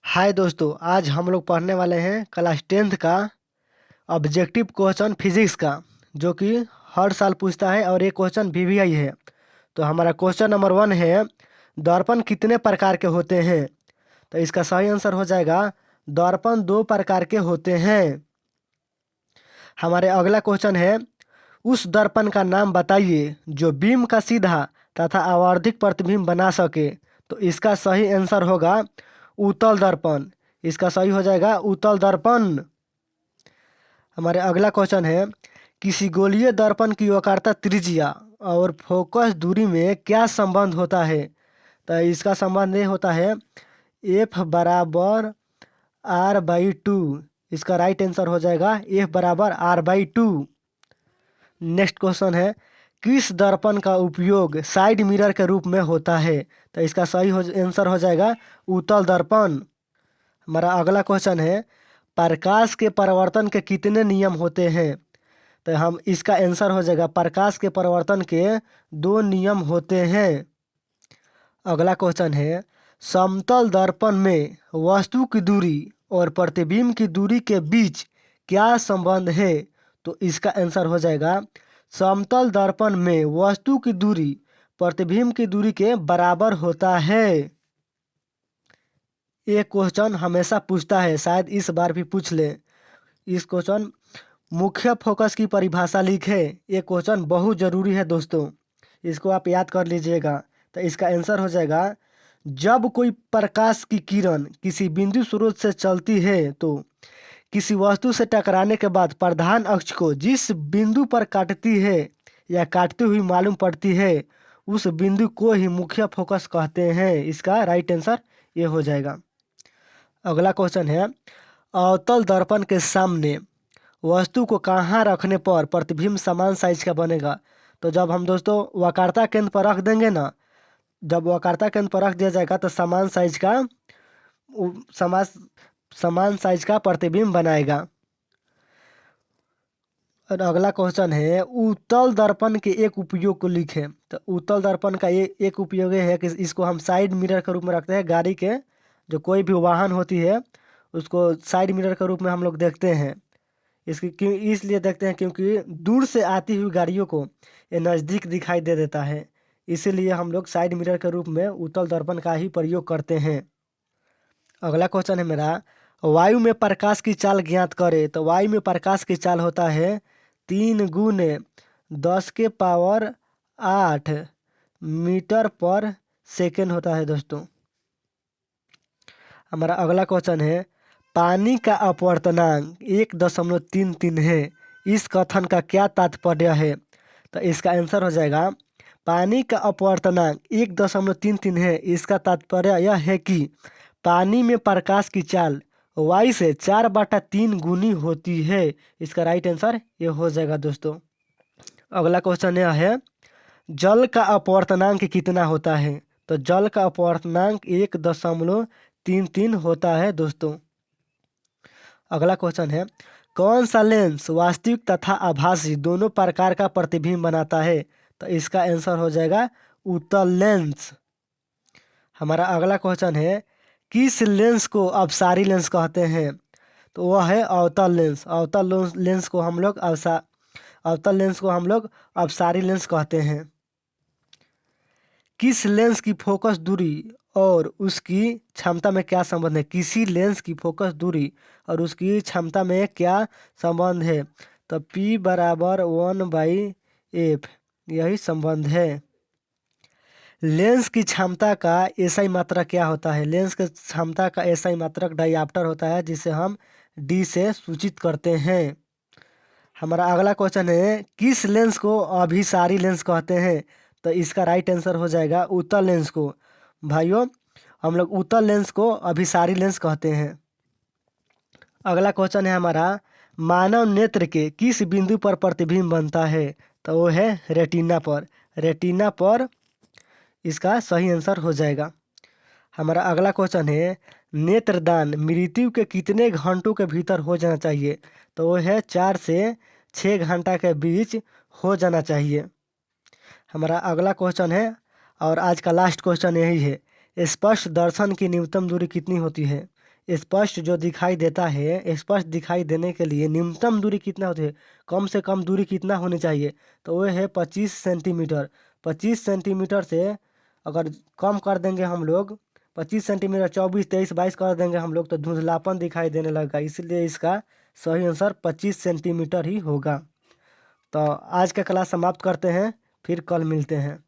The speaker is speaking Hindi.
हाय दोस्तों, आज हम लोग पढ़ने वाले हैं क्लास 10th का ऑब्जेक्टिव क्वेश्चन फिजिक्स का, जो कि हर साल पूछता है और ये क्वेश्चन VVI है। तो हमारा क्वेश्चन नंबर 1 है, दर्पण कितने प्रकार के होते हैं। तो इसका सही आंसर हो जाएगा दर्पण 2 प्रकार के होते हैं। हमारे अगला क्वेश्चन है, उस दर्पण का नाम बताइए जो बीम का सीधा तथा आवर्धिक प्रतिबिंब बना सके। तो इसका सही आंसर होगा उत्तल दर्पण। इसका सही हो जाएगा उत्तल दर्पण। हमारे अगला क्वेश्चन है, किसी गोलीय दर्पण की वक्रता त्रिज्या और फोकस दूरी में क्या संबंध होता है। तो इसका संबंध ये होता है F बराबर R/2। इसका राइट आंसर हो जाएगा F बराबर R/2। नेक्स्ट क्वेश्चन है, किस दर्पण का उपयोग साइड मिरर के रूप में होता है। तो इसका सही आंसर हो जाएगा उत्तल दर्पण। हमारा अगला क्वेश्चन है, प्रकाश के परावर्तन के कितने नियम होते हैं। तो हम इसका आंसर हो जाएगा प्रकाश के परावर्तन के 2 नियम होते हैं। अगला क्वेश्चन है, समतल दर्पण में वस्तु की दूरी और प्रतिबिंब की दूरी के बीच क्या संबंध है। तो इसका आंसर हो जाएगा समतल दर्पण में वस्तु की दूरी प्रतिबिंब की दूरी के बराबर होता है। ये क्वेश्चन हमेशा पूछता है, शायद इस बार भी पूछ ले। इस क्वेश्चन मुख्य फोकस की परिभाषा लिखे। ये क्वेश्चन बहुत ज़रूरी है दोस्तों, इसको आप याद कर लीजिएगा। तो इसका आंसर हो जाएगा, जब कोई प्रकाश की किरण किसी बिंदु स्रोत से चलती है तो किसी वस्तु से टकराने के बाद प्रधान अक्ष को जिस बिंदु पर काटती है या काटती हुई मालूम पड़ती है, उस बिंदु को ही मुख्य फोकस कहते हैं। इसका राइट आंसर ये हो जाएगा। अगला क्वेश्चन है, अवतल दर्पण के सामने वस्तु को कहाँ रखने पर प्रतिबिंब समान साइज का बनेगा। तो जब हम दोस्तों वक्रता केंद्र पर रख देंगे ना, जब वक्रता केंद्र पर रख दिया जाएगा तो समान समान साइज का प्रतिबिंब बनाएगा। और अगला क्वेश्चन है, उत्तल दर्पण के एक उपयोग को लिखें। तो उत्तल दर्पण का ये एक उपयोग ये है कि इसको हम साइड मिरर के रूप में रखते हैं। गाड़ी के जो कोई भी वाहन होती है उसको साइड मिरर के रूप में हम लोग देखते हैं। इसकी क्यों इसलिए देखते हैं क्योंकि दूर से आती हुई गाड़ियों को ये नज़दीक दिखाई दे देता है, इसीलिए हम लोग साइड मिरर के रूप में उत्तल दर्पण का ही प्रयोग करते हैं। अगला क्वेश्चन है मेरा, वायु में प्रकाश की चाल ज्ञात करें। तो वायु में प्रकाश की चाल होता है 3 × 10⁸ मीटर पर सेकेंड होता है दोस्तों। हमारा अगला क्वेश्चन है, पानी का अपवर्तनांक 1.33 है। इस कथन का क्या तात्पर्य है। तो इसका आंसर हो जाएगा, पानी का अपवर्तनांक 1.33 है। इसका तात्पर्य यह है कि पानी में प्रकाश की चाल वायु से 4/3 गुनी होती है। इसका राइट आंसर ये हो जाएगा दोस्तों। अगला क्वेश्चन यह है, जल का अपवर्तनांक कितना होता है। तो जल का अपवर्तनांक 1.33 होता है दोस्तों। अगला क्वेश्चन है, कौन सा लेंस वास्तविक तथा आभासी दोनों प्रकार का प्रतिबिंब बनाता है। तो इसका आंसर हो जाएगा उत्तल लेंस। हमारा अगला क्वेश्चन है, किस लेंस को अपसारी लेंस कहते हैं। तो वह है अवतल लेंस। अवतल लेंस को हम लोग अपसारी लेंस कहते हैं। किस लेंस की फोकस दूरी और उसकी क्षमता में क्या संबंध है। किसी लेंस की फोकस दूरी और उसकी क्षमता में क्या संबंध है। तो P बराबर 1/f यही संबंध है। लेंस की क्षमता का एसआई मात्रक क्या होता है। लेंस की क्षमता का एसआई मात्रक डायऑप्टर होता है, जिसे हम D से सूचित करते हैं। हमारा अगला क्वेश्चन है, किस लेंस को अभिसारी लेंस कहते हैं। तो इसका राइट आंसर हो जाएगा उत्तल लेंस को। भाइयों, हम लोग उत्तल लेंस को अभिसारी लेंस कहते हैं। अगला क्वेश्चन है हमारा, मानव नेत्र के किस बिंदु पर प्रतिबिंब बनता है। तो वो है रेटिना पर। रेटिना पर इसका सही आंसर हो जाएगा। हमारा अगला क्वेश्चन है, नेत्रदान मृत्यु के कितने घंटों के भीतर हो जाना चाहिए। तो वो है 4 से 6 घंटा के बीच हो जाना चाहिए। हमारा अगला क्वेश्चन है और आज का लास्ट क्वेश्चन यही है, स्पष्ट दर्शन की न्यूनतम दूरी कितनी होती है। स्पष्ट जो दिखाई देता है, स्पष्ट दिखाई देने के लिए न्यूनतम दूरी कितना होती है, कम से कम दूरी कितना होनी चाहिए, तो वो है 25 सेंटीमीटर। 25 सेंटीमीटर से अगर कम कर देंगे हम लोग, 25 सेंटीमीटर 24 23 22 कर देंगे हम लोग, तो धुंधलापन दिखाई देने लगेगा। इसलिए इसका सही आंसर 25 सेंटीमीटर ही होगा। तो आज का क्लास समाप्त करते हैं, फिर कल मिलते हैं।